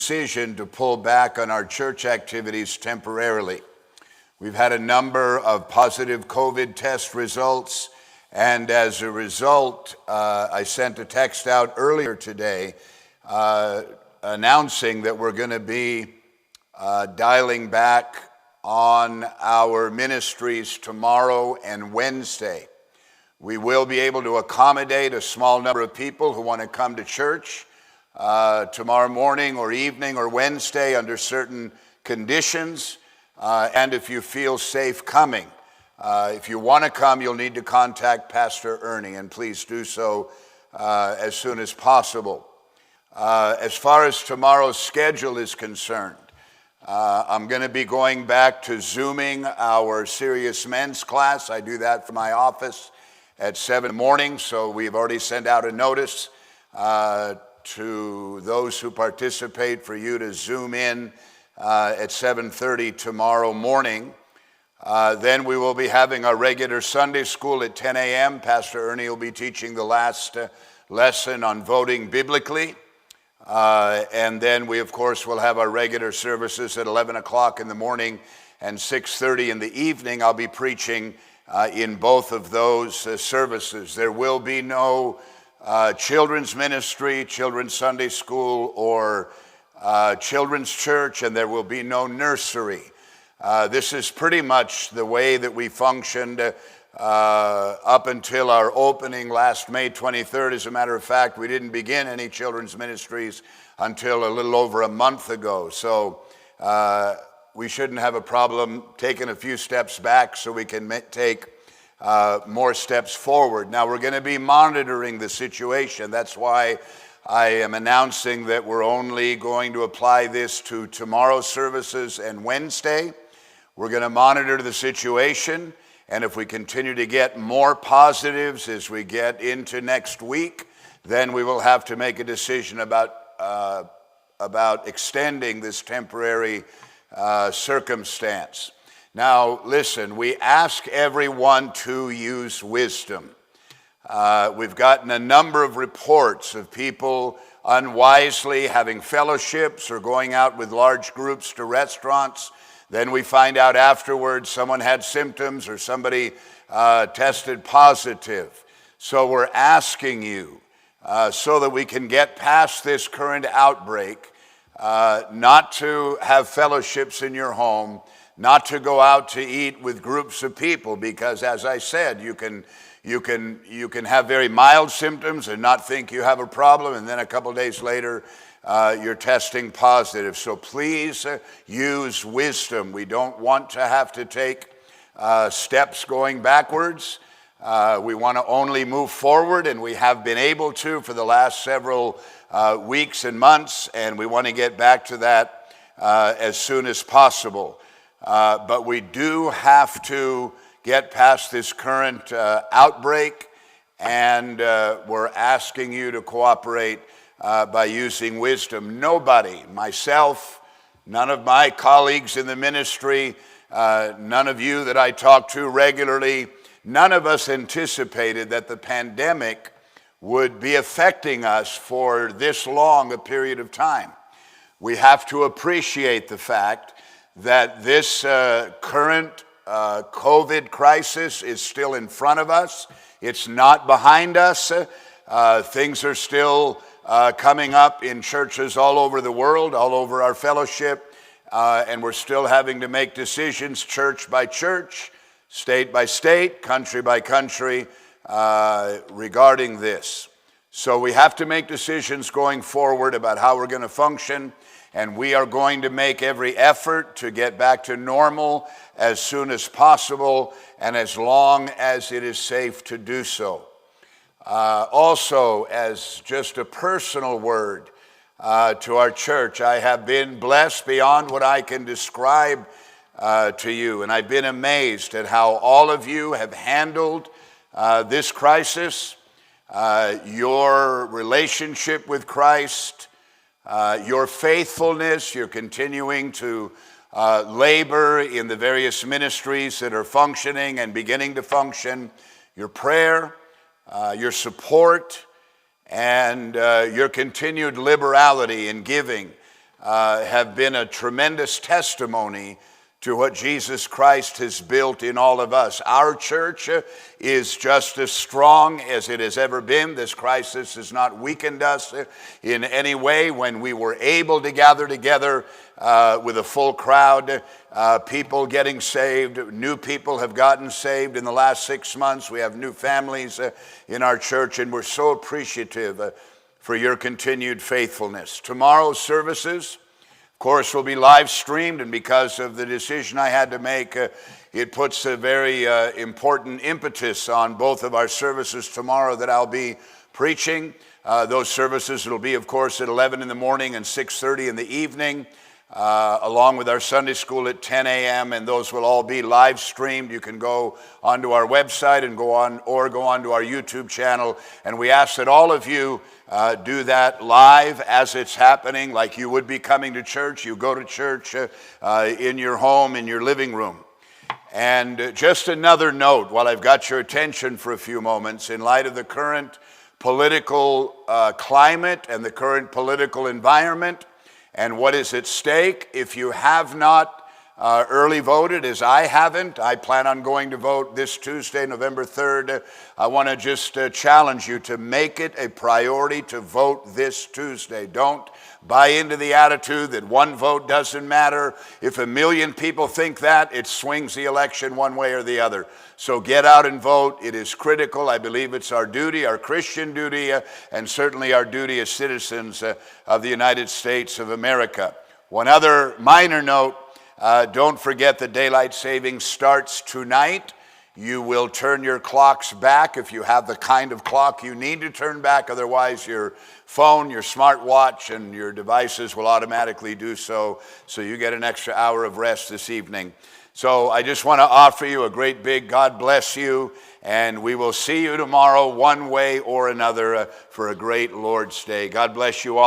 decision to pull back on our church activities temporarily. We've had a number of positive COVID test results, and as a result, I sent a text out earlier today announcing that we're going to be dialing back on our ministries tomorrow and Wednesday. We will be able to accommodate a small number of people who want to come to church tomorrow morning or evening or Wednesday under certain conditions, and if you feel safe coming. If you want to come, you'll need to contact Pastor Ernie, and please do so as soon as possible. As far as tomorrow's schedule is concerned, I'm going to be going back to Zooming our Serious Men's class. I do that from my office at 7 in the morning, so we've already sent out a notice to those who participate for you to Zoom in at 7:30 tomorrow morning. Then we will be having our regular Sunday school at 10 a.m. Pastor Ernie will be teaching the last lesson on voting biblically. And then we, of course, will have our regular services at 11 o'clock in the morning and 6:30 in the evening. I'll be preaching in both of those services. There will be no children's ministry, children's Sunday school, or children's church, and there will be no nursery. This is pretty much the way that we functioned up until our opening last May 23rd. As a matter of fact, we didn't begin any children's ministries until a little over a month ago. So we shouldn't have a problem taking a few steps back so we can take more steps forward. Now, we're going to be monitoring the situation. That's why I am announcing that we're only going to apply this to tomorrow's services and Wednesday. We're going to monitor the situation, and if we continue to get more positives as we get into next week, then we will have to make a decision about extending this temporary circumstance. Now, listen, we ask everyone to use wisdom. We've gotten a number of reports of people unwisely having fellowships or going out with large groups to restaurants. Then we find out afterwards someone had symptoms or somebody tested positive. So we're asking you, so that we can get past this current outbreak, not to have fellowships in your home, not to go out to eat with groups of people, because as I said, you can have very mild symptoms and not think you have a problem, and then a couple days later you're testing positive. So please use wisdom. We don't want to have to take steps going backwards. We want to only move forward, and we have been able to for the last several weeks and months, and we want to get back to that as soon as possible. But we do have to get past this current outbreak, and we're asking you to cooperate by using wisdom. Nobody, myself, none of my colleagues in the ministry, none of you that I talk to regularly, none of us anticipated that the pandemic would be affecting us for this long a period of time. We have to appreciate the fact that this current COVID crisis is still in front of us. It's not behind us. Things are still coming up in churches all over the world, all over our fellowship, and we're still having to make decisions church by church, state by state, country by country regarding this. So we have to make decisions going forward about how we're going to function, and we are going to make every effort to get back to normal as soon as possible and as long as it is safe to do so. Also, as just a personal word to our church, I have been blessed beyond what I can describe to you, and I've been amazed at how all of you have handled this crisis, your relationship with Christ, your faithfulness. You're continuing to labor in the various ministries that are functioning and beginning to function, your prayer, your support, and your continued liberality in giving have been a tremendous testimony to what Jesus Christ has built in all of us. Our church is just as strong as it has ever been. This crisis has not weakened us in any way. When we were able to gather together with a full crowd, people getting saved, new people have gotten saved in the last 6 months. We have new families in our church, and we're so appreciative for your continued faithfulness. Tomorrow's services, of course, will be live streamed, and because of the decision I had to make, it puts a very important impetus on both of our services tomorrow that I'll be preaching. Those services will be, of course, at 11 in the morning and 6:30 in the evening, along with our Sunday school at 10 a.m., and those will all be live streamed. You can go onto our website and go onto our YouTube channel, and we ask that all of you do that live as it's happening, like you would be coming to church. You go to church in your home, in your living room. And just another note, while I've got your attention for a few moments, in light of the current political climate and the current political environment and what is at stake, if you have not early voted, as I haven't, I plan on going to vote this Tuesday, November 3rd. I want to just challenge you to make it a priority to vote this Tuesday. Don't buy into the attitude that one vote doesn't matter. If 1 million people think that, it swings the election one way or the other. So get out and vote. It is critical. I believe it's our duty, our Christian duty, and certainly our duty as citizens of the United States of America. One other minor note, don't forget that daylight savings starts tonight. You will turn your clocks back if you have the kind of clock you need to turn back. Otherwise, your phone, your smartwatch, and your devices will automatically do so. So you get an extra hour of rest this evening. So I just want to offer you a great big God bless you. And we will see you tomorrow one way or another for a great Lord's Day. God bless you all.